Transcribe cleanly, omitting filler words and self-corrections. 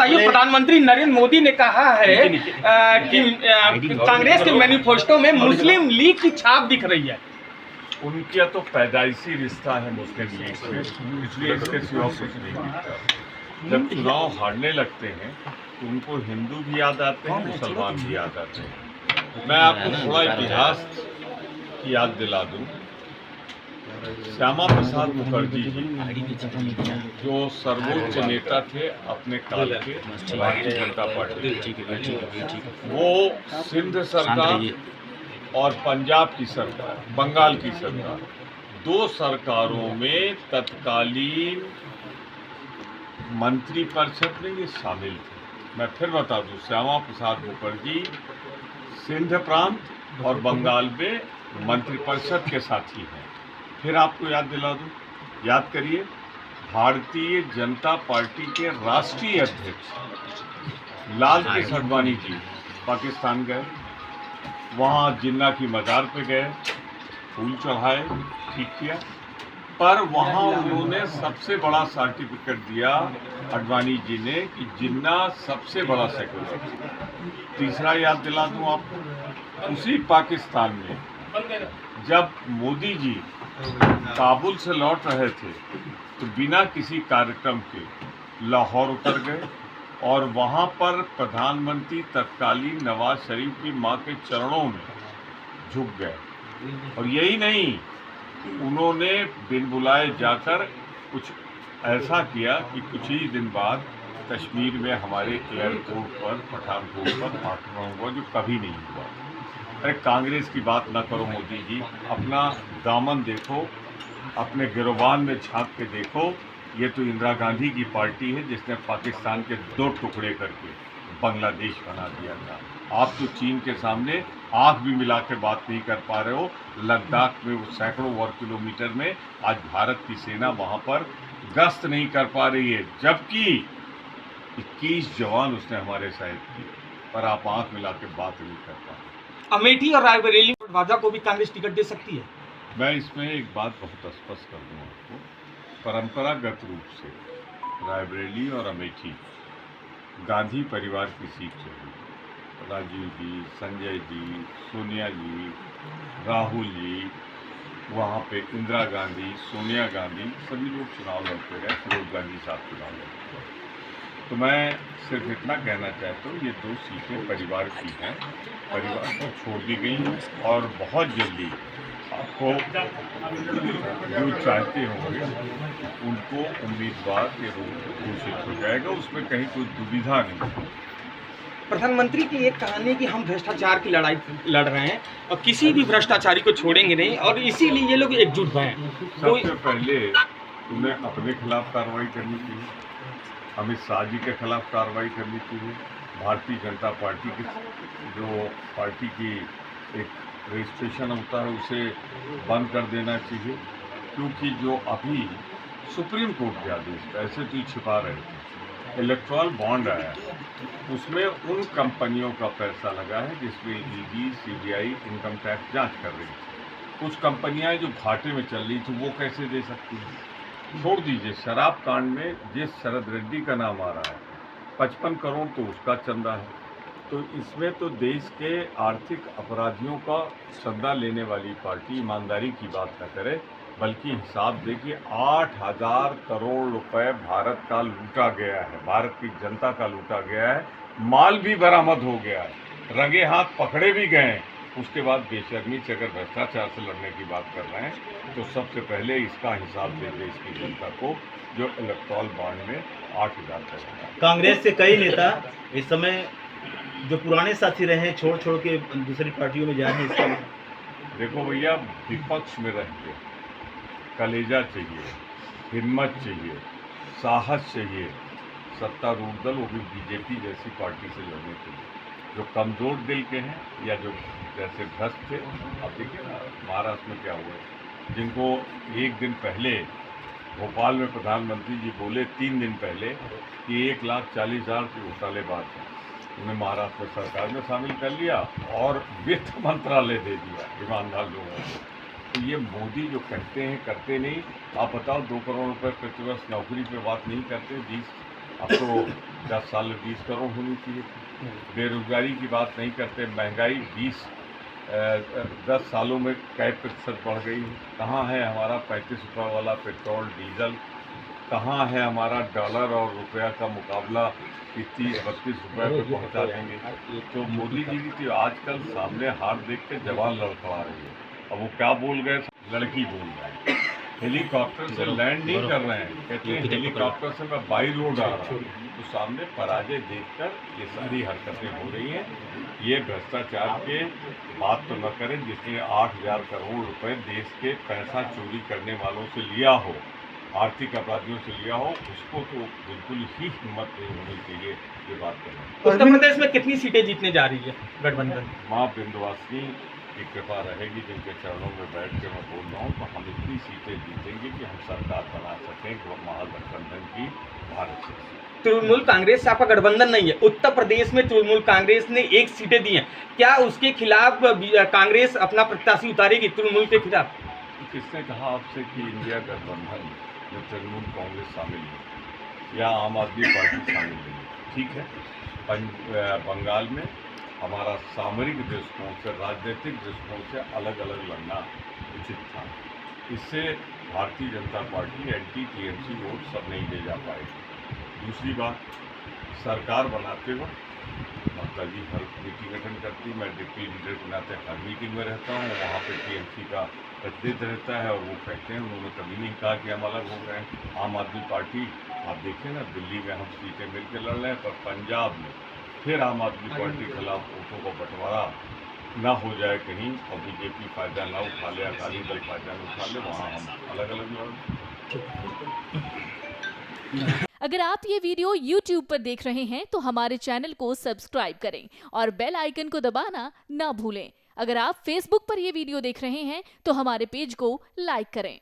बताइए, प्रधानमंत्री नरेंद्र मोदी ने कहा है कि कांग्रेस के मैनिफेस्टो में मुस्लिम लीग की छाप दिख रही है। उनका तो पैदाइशी रिश्ता है मुस्लिम लीग से, इसलिए इसके सिवा कुछ नहीं दिखता। जब चुनाव हारने लगते हैं तो उनको हिंदू भी याद आते हैं, मुसलमान भी याद आते हैं। मैं आपको थोड़ा इतिहास की याद दिला दूं। श्यामा प्रसाद मुखर्जी जी जो सर्वोच्च नेता थे अपने काल के भारतीय जनता पार्टी, वो सिंध सरकार और पंजाब की सरकार, बंगाल की सरकार, दो सरकारों में तत्कालीन मंत्री परिषद में ये शामिल थे। मैं फिर बता दूं, श्यामा प्रसाद मुखर्जी सिंध प्रांत और बंगाल में मंत्रिपरिषद के साथी हैं। फिर आपको याद दिला दूं, याद करिए, भारतीय जनता पार्टी के राष्ट्रीय अध्यक्ष लाल कृष्ण आडवाणी जी पाकिस्तान गए, वहाँ जिन्ना की मज़ार पे गए, फूल चढ़ाए, ठीक किया, पर वहाँ उन्होंने सबसे बड़ा सर्टिफिकेट दिया आडवाणी जी ने कि जिन्ना सबसे बड़ा सेक्युलर। तीसरा याद दिला दूं आपको, उसी पाकिस्तान में जब मोदी जी काबुल से लौट रहे थे तो बिना किसी कार्यक्रम के लाहौर उतर गए और वहाँ पर प्रधानमंत्री तत्कालीन नवाज शरीफ की मां के चरणों में झुक गए। और यही नहीं, उन्होंने बिन बुलाए जाकर कुछ ऐसा किया कि कुछ ही दिन बाद कश्मीर में हमारे एयरपोर्ट पर, पठानकोट पर आक्रमण हुआ, जो कभी नहीं हुआ। अरे कांग्रेस की बात ना करो मोदी जी, अपना दामन देखो, अपने गिरबान में झांक के देखो। ये तो इंदिरा गांधी की पार्टी है जिसने पाकिस्तान के दो टुकड़े करके बांग्लादेश बना दिया था। आप तो चीन के सामने आंख भी मिला के बात नहीं कर पा रहे हो। लद्दाख में वो सैकड़ों वर्ग किलोमीटर में आज भारत की सेना वहां पर गश्त नहीं कर पा रही है, जबकि 21 जवान उसने हमारे शहीद किए, पर आप आंख मिला के बात नहीं कर पा रहे। अमेठी और रायबरेली में भाजपा को भी कांग्रेस टिकट दे सकती है। मैं इसमें एक बात बहुत स्पष्ट कर दूं आपको, परंपरागत रूप से रायबरेली और अमेठी गांधी परिवार की सीट रही। राजीव जी, संजय जी, सोनिया जी, राहुल जी, वहाँ पे इंदिरा गांधी, सोनिया गांधी, सभी लोग चुनाव लड़ते रहे, फिरोज गांधी साहब चुनाव लड़ते रहे। तो मैं सिर्फ इतना कहना चाहता हूँ, ये दो सीटें परिवार की हैं, परिवार को छोड़ दी गई हैं और बहुत जल्दी आपको जो चाहते होंगे उनको उम्मीदवार के रूप में घोषित हो जाएगा, उसमें कहीं कोई दुविधा नहीं। प्रधानमंत्री की एक कहानी है कि हम भ्रष्टाचार की लड़ाई लड़ रहे हैं और किसी भी भ्रष्टाचारी को छोड़ेंगे नहीं, और इसीलिए ये लोग एकजुट हैं। सबसे पहले उन्हें अपने खिलाफ कार्रवाई करनी चाहिए, अमित शाह जी के खिलाफ कार्रवाई करनी चाहिए, भारतीय जनता पार्टी की जो पार्टी की एक रजिस्ट्रेशन होता है उसे बंद कर देना चाहिए, क्योंकि जो अभी सुप्रीम कोर्ट के आदेश, ऐसे तो छिपा रहे थे, इलेक्ट्रल बॉन्ड आया है, उसमें उन कंपनियों का पैसा लगा है जिसमें ईडी, सीबीआई इनकम टैक्स जांच कर रही थी। कुछ कंपनियां जो घाटे में चल रही थी वो कैसे दे सकती हैं? छोड़ दीजिए, शराब कांड में जिस शरद रेड्डी का नाम आ रहा है, 55 करोड़ तो उसका चंदा है। तो इसमें तो देश के आर्थिक अपराधियों का चंदा लेने वाली पार्टी ईमानदारी की बात न करे, बल्कि हिसाब देखिए, 8,000 करोड़ रुपए भारत का लूटा गया है, भारत की जनता का लूटा गया है, माल भी बरामद हो गया है, रंगे हाथ पकड़े भी गए हैं। उसके बाद बेशर्मी से अगर भ्रष्टाचार से लड़ने की बात कर रहे हैं तो सबसे पहले इसका हिसाब दें देश की जनता को, जो इलेक्ट्रल बॉन्ड में 8,000 करोड़। कांग्रेस के कई नेता इस समय जो पुराने साथी रहे हैं छोड़ के दूसरी पार्टियों में जा रहे हैं, इसका देखो भैया, विपक्ष में रह के कलेजा चाहिए, हिम्मत चाहिए, साहस चाहिए सत्तारूढ़ दल, वो भी बीजेपी जैसी पार्टी से लड़ने के लिए। जो कमज़ोर दिल के हैं या जो जैसे भ्रष्ट थे, अब देखिए ना महाराष्ट्र में क्या हुआ, जिनको एक दिन पहले भोपाल में प्रधानमंत्री जी बोले 3 दिन पहले कि 1,40,000 के घोटालेबाज हैं, उन्हें महाराष्ट्र सरकार में शामिल कर लिया और वित्त मंत्रालय दे दिया ईमानदार लोगों को। तो ये मोदी जो कहते हैं करते नहीं। आप बताओ, 2 करोड़ रुपए प्रतिवर्ष नौकरी पे बात नहीं करते, 20 अब तो 10 साल में 20 करोड़ होनी चाहिए। बेरोजगारी की बात नहीं करते, महंगाई 10 सालों में कई प्रतिशत बढ़ गई है। कहाँ है हमारा 35 रुपये वाला पेट्रोल डीजल, कहाँ है हमारा डॉलर और रुपया का मुकाबला कि 30-32 रुपये पे पहुँचा देंगे। तो मोदी जी की आजकल सामने हार देख के जवान लड़खड़ा रही है। अब वो क्या बोल गए, लड़की बोल रहे हैं, हेलीकॉप्टर से लैंड नहीं कर रहे हैं, कहते हैं हेलीकॉप्टर से मैं बाई रोड आ रहा हूँ। तो सामने पराजय देखकर ये सारी हरकतें हो रही हैं। ये भ्रष्टाचार के बात तो न करें जिसने 8,000 करोड़ रुपए देश के पैसा चोरी करने वालों से लिया हो, आर्थिक अपराधियों से लिया हो, उसको तो बिल्कुल ही हिम्मत नहीं होनी चाहिए ये बात करना। उत्तर प्रदेश में कितनी सीटें जीतने जा रही है गठबंधन? माँ विंध्यवासिनी की कृपा रहेगी जिनके चरणों में बैठ के मैं बोल रहा हूँ, तो हम इतनी सीटें जीतेंगे कि हम सरकार बना सकें कि महागठबंधन की भारत से। तृणमूल कांग्रेस से आपका गठबंधन नहीं है, उत्तर प्रदेश में तृणमूल कांग्रेस ने 1 सीटें दी हैं, क्या उसके खिलाफ कांग्रेस अपना प्रत्याशी उतारेगी तृणमूल के खिलाफ? किसने कहा आपसे कि इंडिया गठबंधन में तृणमूल कांग्रेस शामिल है या आम आदमी पार्टी शामिल है? ठीक है, बंगाल में हमारा सामरिक दृष्टिकोण से, राजनीतिक दृष्टिकोण से अलग अलग लड़ना उचित था। इससे Bharatiya Janata party anti TMC vote सब नहीं ले जा पाएगी। दूसरी बात, सरकार बनाते वक्त ममता जी हर मीटिंग अटेंड करती, मैं डिप्टी लीडर के नाते हर मीटिंग में रहता हूँ, वहाँ पे टीएमसी का प्रतिनिधित्व रहता है और वो कहते हैं, उन्होंने कभी नहीं कहा कि हम अलग हो गए हैं। आम आदमी पार्टी, आप देखिए ना, दिल्ली में हम सीटें मिलकर लड़ रहे हैं, पर पंजाब में फिर आम आदमी पार्टी के खिलाफ वोटों का बंटवारा ना हो जाए कहीं और बीजेपी फायदा ना उठा ले, अकाली दल फायदा ना उठा ले, वहाँ हम अलग अलग लड़। अगर आप ये वीडियो YouTube पर देख रहे हैं तो हमारे चैनल को सब्सक्राइब करें और बेल आइकन को दबाना ना भूलें। अगर आप Facebook पर ये वीडियो देख रहे हैं तो हमारे पेज को लाइक करें।